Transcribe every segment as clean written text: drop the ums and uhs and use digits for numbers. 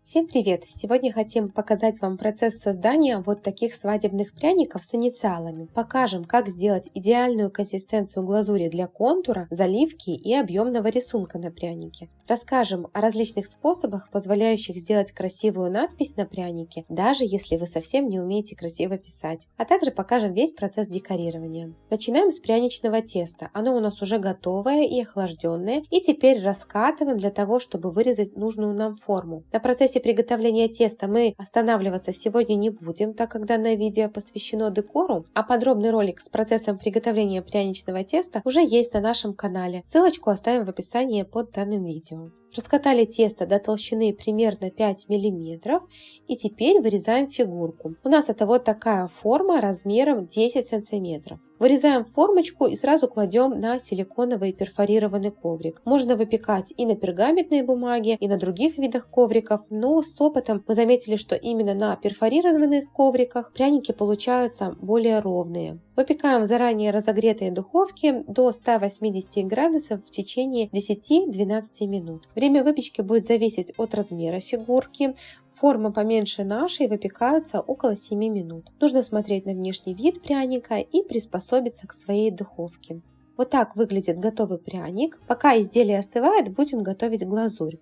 Всем привет! Сегодня хотим показать вам процесс создания вот таких свадебных пряников с инициалами. Покажем, как сделать идеальную консистенцию глазури для контура, заливки и объемного рисунка на прянике. Расскажем о различных способах, позволяющих сделать красивую надпись на прянике, даже если вы совсем не умеете красиво писать. А также покажем весь процесс декорирования. Начинаем с пряничного теста. Оно у нас уже готовое и охлажденное. И теперь раскатываем для того, чтобы вырезать нужную нам форму. На процессе приготовления теста мы останавливаться сегодня не будем, так как данное видео посвящено декору, а подробный ролик с процессом приготовления пряничного теста уже есть на нашем канале. Ссылочку оставим в описании под данным видео. Раскатали тесто до толщины примерно 5 мм и теперь вырезаем фигурку. У нас это вот такая форма размером 10 см. Вырезаем формочку и сразу кладем на силиконовый перфорированный коврик. Можно выпекать и на пергаментной бумаге, и на других видах ковриков, но с опытом мы заметили, что именно на перфорированных ковриках пряники получаются более ровные. Выпекаем в заранее разогретой духовке до 180 градусов в течение 10-12 минут. Время выпечки будет зависеть от размера фигурки. Формы поменьше нашей выпекаются около 7 минут. Нужно смотреть на внешний вид пряника и приспособиться к своей духовке. Вот так выглядит готовый пряник. Пока изделие остывает, будем готовить глазурь.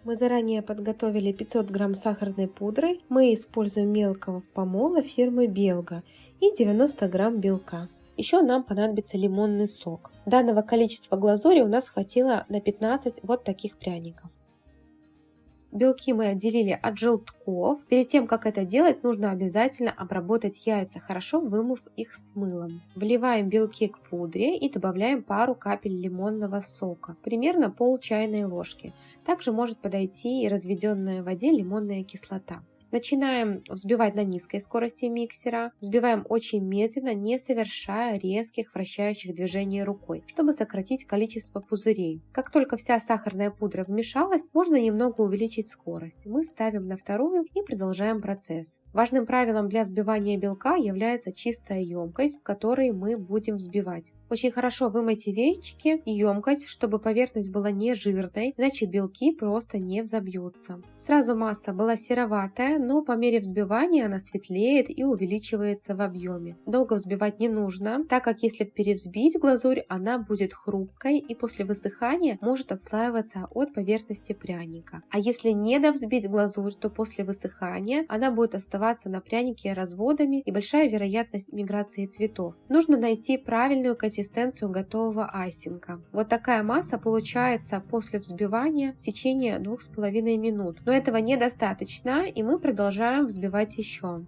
Мы заранее подготовили 500 грамм сахарной пудры. Мы используем мелкого помола фирмы Белга и 90 грамм белка. Еще нам понадобится лимонный сок. Данного количества глазури у нас хватило на 15 вот таких пряников. Белки мы отделили от желтков. Перед тем, как это делать, нужно обязательно обработать яйца, хорошо вымыв их с мылом. Вливаем белки к пудре и добавляем пару капель лимонного сока, примерно пол чайной ложки. Также может подойти и разведенная в воде лимонная кислота. Начинаем взбивать на низкой скорости миксера. Взбиваем очень медленно, не совершая резких вращающих движений рукой, чтобы сократить количество пузырей. Как только вся сахарная пудра вмешалась, можно немного увеличить скорость. Мы ставим на вторую и продолжаем процесс. Важным правилом для взбивания белка является чистая емкость, в которой мы будем взбивать. Очень хорошо вымойте венчики и емкость, чтобы поверхность была не жирной, иначе белки просто не взобьются. Сразу масса была сероватая, но по мере взбивания она светлеет и увеличивается в объеме. Долго взбивать не нужно, так как если перевзбить глазурь, она будет хрупкой и после высыхания может отслаиваться от поверхности пряника. А если не довзбить глазурь, то после высыхания она будет оставаться на прянике разводами и большая вероятность миграции цветов. Нужно найти правильную консистенцию готового айсинга. Вот такая масса получается после взбивания в течение 2,5 минут. Но этого недостаточно, и мы продолжаем взбивать еще.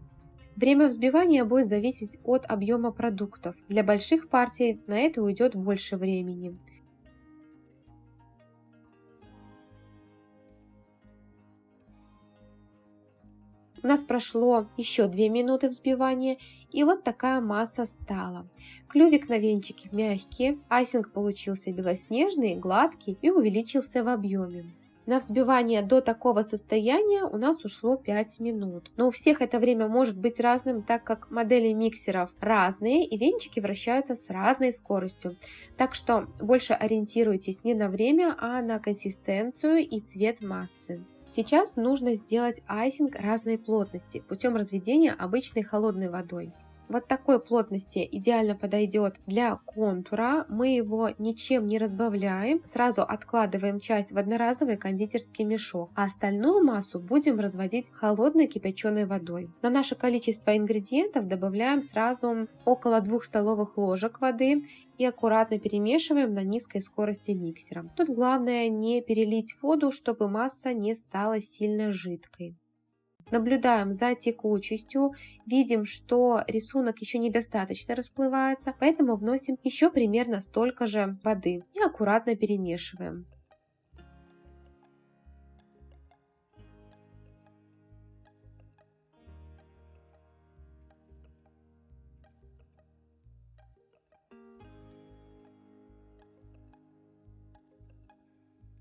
Время взбивания будет зависеть от объема продуктов. Для больших партий на это уйдет больше времени. У нас прошло еще 2 минуты взбивания, и вот такая масса стала. Клювик на венчике мягкий, айсинг получился белоснежный, гладкий и увеличился в объеме. На взбивание до такого состояния у нас ушло 5 минут. Но у всех это время может быть разным, так как модели миксеров разные и венчики вращаются с разной скоростью. Так что больше ориентируйтесь не на время, а на консистенцию и цвет массы. Сейчас нужно сделать айсинг разной плотности путем разведения обычной холодной водой. Вот такой плотности идеально подойдет для контура. Мы его ничем не разбавляем. Сразу откладываем часть в одноразовый кондитерский мешок, а остальную массу будем разводить холодной кипяченой водой. На наше количество ингредиентов добавляем сразу около 2 столовых ложек воды и аккуратно перемешиваем на низкой скорости миксера. Тут главное не перелить воду, чтобы масса не стала сильно жидкой. Наблюдаем за текучестью, видим, что рисунок еще недостаточно расплывается, поэтому вносим еще примерно столько же воды и аккуратно перемешиваем.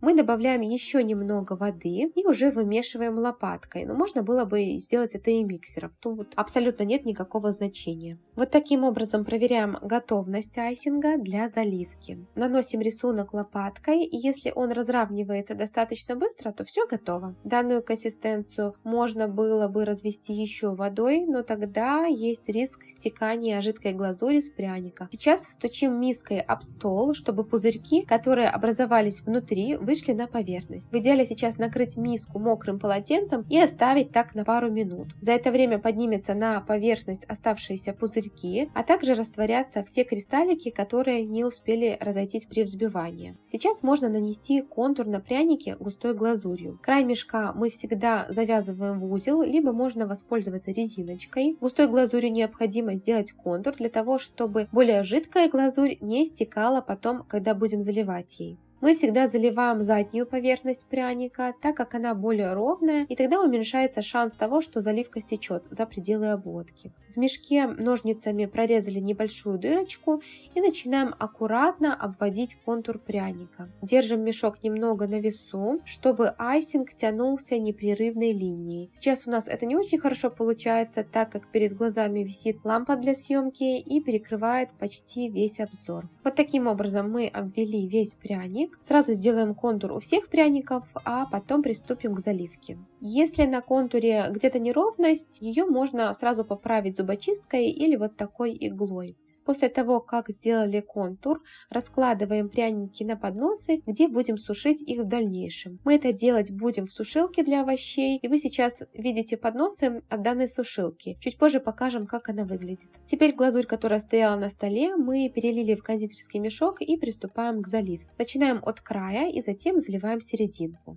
Мы добавляем еще немного воды и уже вымешиваем лопаткой. Но можно было бы сделать это и миксером. Тут абсолютно нет никакого значения. Вот таким образом проверяем готовность айсинга для заливки. Наносим рисунок лопаткой, и если он разравнивается достаточно быстро, то все готово. Данную консистенцию можно было бы развести еще водой, но тогда есть риск стекания жидкой глазури с пряника. Сейчас стучим миской об стол, чтобы пузырьки, которые образовались внутри, вышли на поверхность. В идеале сейчас накрыть миску мокрым полотенцем и оставить так на пару минут. За это время поднимется на поверхность оставшиеся пузырьки, а также растворятся все кристаллики, которые не успели разойтись при взбивании. Сейчас можно нанести контур на пряники густой глазурью. Край мешка мы всегда завязываем в узел, либо можно воспользоваться резиночкой. Густой глазурью необходимо сделать контур для того, чтобы более жидкая глазурь не стекала потом, когда будем заливать ей. Мы всегда заливаем заднюю поверхность пряника, так как она более ровная, и тогда уменьшается шанс того, что заливка стечет за пределы обводки. В мешке ножницами прорезали небольшую дырочку и начинаем аккуратно обводить контур пряника. Держим мешок немного на весу, чтобы айсинг тянулся непрерывной линией. Сейчас у нас это не очень хорошо получается, так как перед глазами висит лампа для съемки и перекрывает почти весь обзор. Вот таким образом мы обвели весь пряник. Сразу сделаем контур у всех пряников, а потом приступим к заливке. Если на контуре где-то неровность, ее можно сразу поправить зубочисткой или вот такой иглой. После того, как сделали контур, раскладываем пряники на подносы, где будем сушить их в дальнейшем. Мы это делать будем в сушилке для овощей, и вы сейчас видите подносы от данной сушилки. Чуть позже покажем, как она выглядит. Теперь глазурь, которая стояла на столе, мы перелили в кондитерский мешок и приступаем к заливке. Начинаем от края и затем заливаем серединку.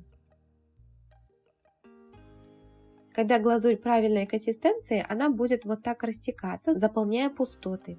Когда глазурь правильной консистенции, она будет вот так растекаться, заполняя пустоты.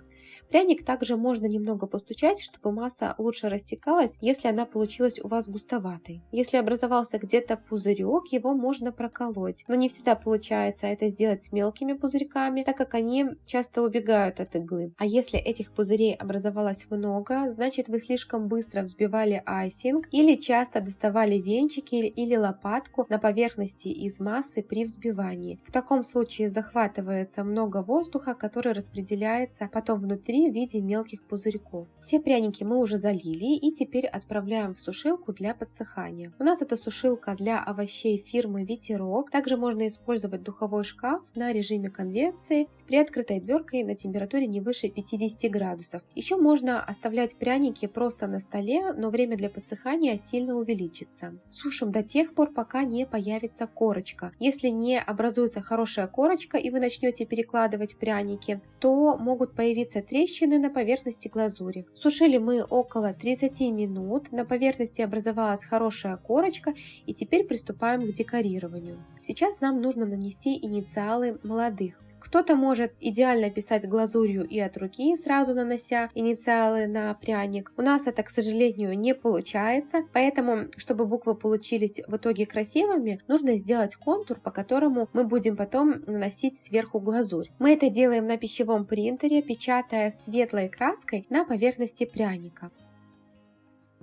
Пряник также можно немного постучать, чтобы масса лучше растекалась, если она получилась у вас густоватой. Если образовался где-то пузырек, его можно проколоть, но не всегда получается это сделать с мелкими пузырьками, так как они часто убегают от иглы. А если этих пузырей образовалось много, значит вы слишком быстро взбивали айсинг или часто доставали венчики или лопатку на поверхности из массы при взбивании. В таком случае захватывается много воздуха, который распределяется потом внутри в виде мелких пузырьков. Все пряники мы уже залили и теперь отправляем в сушилку для подсыхания. У нас это сушилка для овощей фирмы Ветерок. Также можно использовать духовой шкаф на режиме конвекции с приоткрытой дверкой на температуре не выше 50 градусов. Еще можно оставлять пряники просто на столе, но время для подсыхания сильно увеличится. Сушим до тех пор, пока не появится корочка. Если не образуется хорошая корочка и вы начнете перекладывать пряники, то могут появиться трещины на поверхности глазури. Сушили мы около 30 минут, на поверхности образовалась хорошая корочка, и теперь приступаем к декорированию. Сейчас нам нужно нанести инициалы молодых. Кто-то может идеально писать глазурью и от руки, сразу нанося инициалы на пряник. У нас это, к сожалению, не получается, поэтому, чтобы буквы получились в итоге красивыми, нужно сделать контур, по которому мы будем потом наносить сверху глазурь. Мы это делаем на пищевом принтере, печатая светлой краской на поверхности пряника.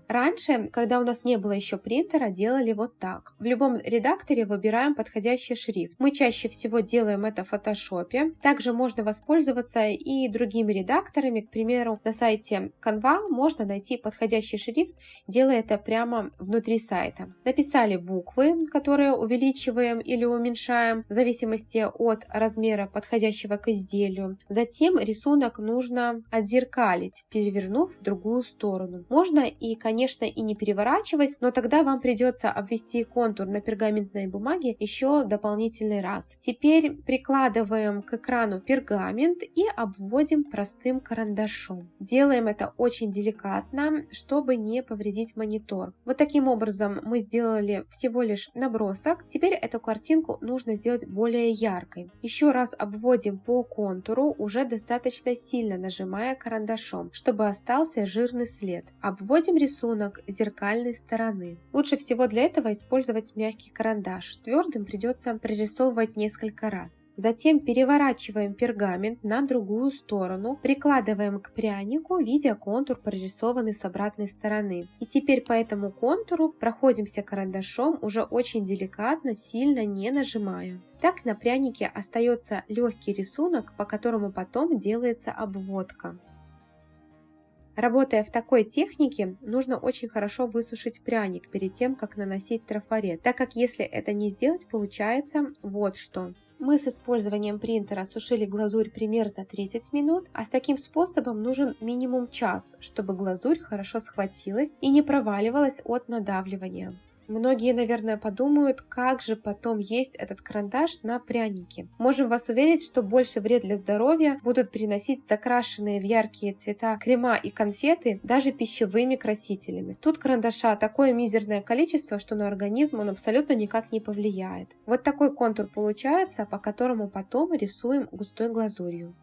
Раньше, когда у нас не было еще принтера, делали вот так. В любом редакторе выбираем подходящий шрифт. Мы чаще всего делаем это в фотошопе. Также можно воспользоваться и другими редакторами. К примеру, на сайте Canva можно найти подходящий шрифт, делая это прямо внутри сайта. Написали буквы, которые увеличиваем или уменьшаем в зависимости от размера подходящего к изделию. Затем рисунок нужно отзеркалить, перевернув в другую сторону. Можно и, конечно, и не переворачивать, но тогда вам придется обвести контур на пергаментной бумаге еще дополнительный раз. Теперь прикладываем к экрану пергамент и обводим простым карандашом. Делаем это очень деликатно, чтобы не повредить монитор. Вот таким образом мы сделали всего лишь набросок. Теперь эту картинку нужно сделать более яркой. Еще раз обводим по контуру, уже достаточно сильно нажимая карандашом, чтобы остался жирный след. Обводим рисунок рисунок зеркальной стороны. Лучше всего для этого использовать мягкий карандаш. Твердым придется прорисовывать несколько раз. Затем переворачиваем пергамент на другую сторону, прикладываем к прянику, видя контур, прорисованный с обратной стороны. И теперь по этому контуру проходимся карандашом уже очень деликатно, сильно не нажимая. Так на прянике остается легкий рисунок, по которому потом делается обводка. Работая в такой технике, нужно очень хорошо высушить пряник перед тем, как наносить трафарет, так как если это не сделать, получается вот что. Мы с использованием принтера сушили глазурь примерно 30 минут, а с таким способом нужен минимум час, чтобы глазурь хорошо схватилась и не проваливалась от надавливания. Многие, наверное, подумают, как же потом есть этот карандаш на прянике. Можем вас уверить, что больше вред для здоровья будут приносить закрашенные в яркие цвета крема и конфеты даже пищевыми красителями. Тут карандаша такое мизерное количество, что на организм он абсолютно никак не повлияет. Вот такой контур получается, по которому потом рисуем густой глазурью.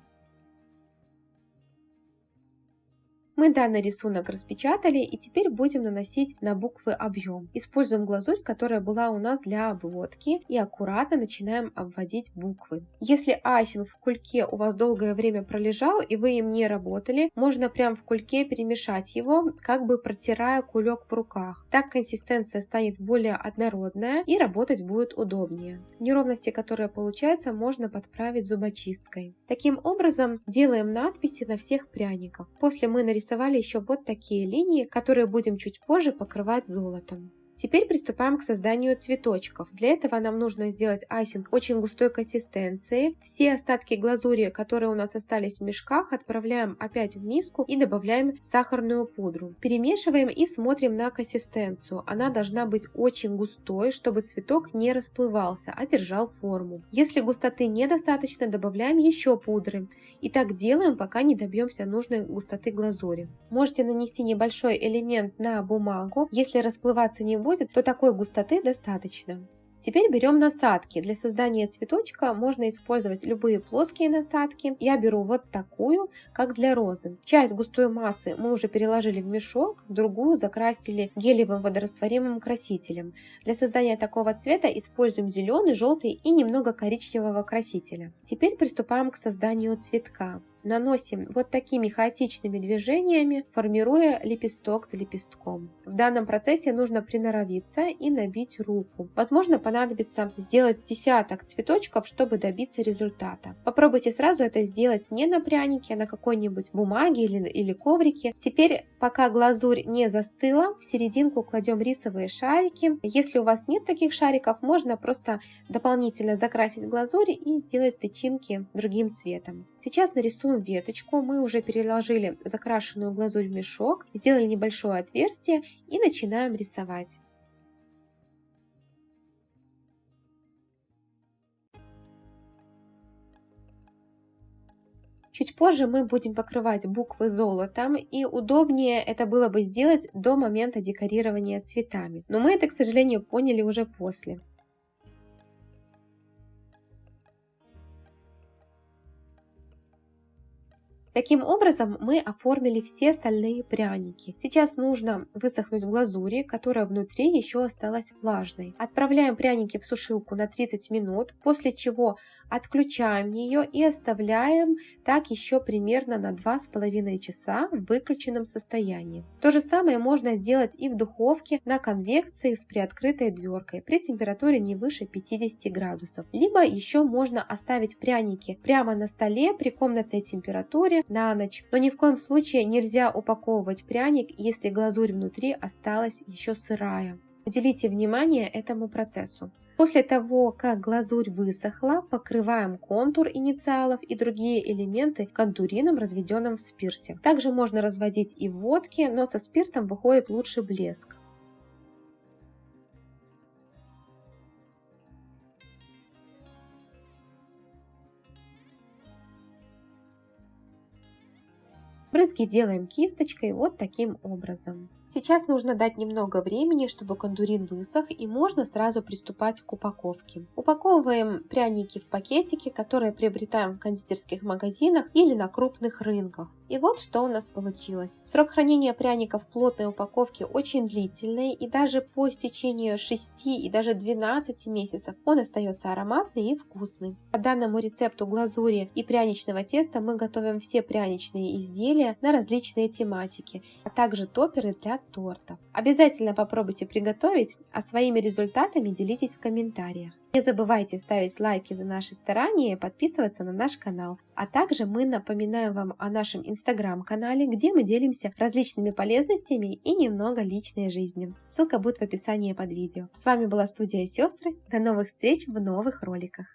Мы данный рисунок распечатали и теперь будем наносить на буквы объем. Используем глазурь, которая была у нас для обводки, и аккуратно начинаем обводить буквы. Если айсинг в кульке у вас долгое время пролежал и вы им не работали, можно прям в кульке перемешать его, как бы протирая кулек в руках. Так консистенция станет более однородная и работать будет удобнее. Неровности, которые получаются, можно подправить зубочисткой. Таким образом делаем надписи на всех пряниках. После мы нарисовали еще вот такие линии, которые будем чуть позже покрывать золотом. Теперь приступаем к созданию цветочков. Для этого нам нужно сделать айсинг очень густой консистенции. Все остатки глазури, которые у нас остались в мешках, отправляем опять в миску и добавляем сахарную пудру. Перемешиваем и смотрим на консистенцию. Она должна быть очень густой, чтобы цветок не расплывался, а держал форму. Если густоты недостаточно, добавляем еще пудры. И так делаем, пока не добьемся нужной густоты глазури. Можете нанести небольшой элемент на бумагу. Если расплываться не будет, то такой густоты достаточно. Теперь берем насадки. Для создания цветочка можно использовать любые плоские насадки. Я беру вот такую, как для розы. Часть густой массы мы уже переложили в мешок, другую закрасили гелевым водорастворимым красителем. Для создания такого цвета используем зеленый, желтый и немного коричневого красителя. Теперь приступаем к созданию цветка. Наносим вот такими хаотичными движениями, формируя лепесток за лепестком. В данном процессе нужно приноровиться и набить руку. Возможно, понадобится сделать десяток цветочков, чтобы добиться результата. Попробуйте сразу это сделать не на прянике, а на какой-нибудь бумаге или коврике. Теперь, пока глазурь не застыла, в серединку кладем рисовые шарики. Если у вас нет таких шариков, можно просто дополнительно закрасить глазурь и сделать тычинки другим цветом. Сейчас нарисуем веточку. Мы уже переложили закрашенную глазурь в мешок, сделали небольшое отверстие и начинаем рисовать. Чуть позже мы будем покрывать буквы золотом, и удобнее это было бы сделать до момента декорирования цветами. Но мы это, к сожалению, поняли уже после. Таким образом мы оформили все остальные пряники. Сейчас нужно высохнуть глазури, которая внутри еще осталась влажной. Отправляем пряники в сушилку на 30 минут, после чего отключаем ее и оставляем так еще примерно на 2,5 часа в выключенном состоянии. То же самое можно сделать и в духовке на конвекции с приоткрытой дверкой при температуре не выше 50 градусов. Либо еще можно оставить пряники прямо на столе при комнатной температуре на ночь. Но ни в коем случае нельзя упаковывать пряник, если глазурь внутри осталась еще сырая. Уделите внимание этому процессу. После того, как глазурь высохла, покрываем контур инициалов и другие элементы контурином, разведенным в спирте. Также можно разводить и в водке, но со спиртом выходит лучше блеск. Брызги делаем кисточкой вот таким образом. Сейчас нужно дать немного времени, чтобы кондурин высох, и можно сразу приступать к упаковке. Упаковываем пряники в пакетики, которые приобретаем в кондитерских магазинах или на крупных рынках. И вот что у нас получилось. Срок хранения пряников в плотной упаковке очень длительный, и даже по истечению 6 и даже 12 месяцев он остается ароматный и вкусный. По данному рецепту глазури и пряничного теста мы готовим все пряничные изделия на различные тематики, а также топперы для тортов. Обязательно попробуйте приготовить, а своими результатами делитесь в комментариях. Не забывайте ставить лайки за наши старания и подписываться на наш канал. А также мы напоминаем вам о нашем инстаграм-канале, где мы делимся различными полезностями и немного личной жизнью. Ссылка будет в описании под видео. С вами была студия Сестры. До новых встреч в новых роликах.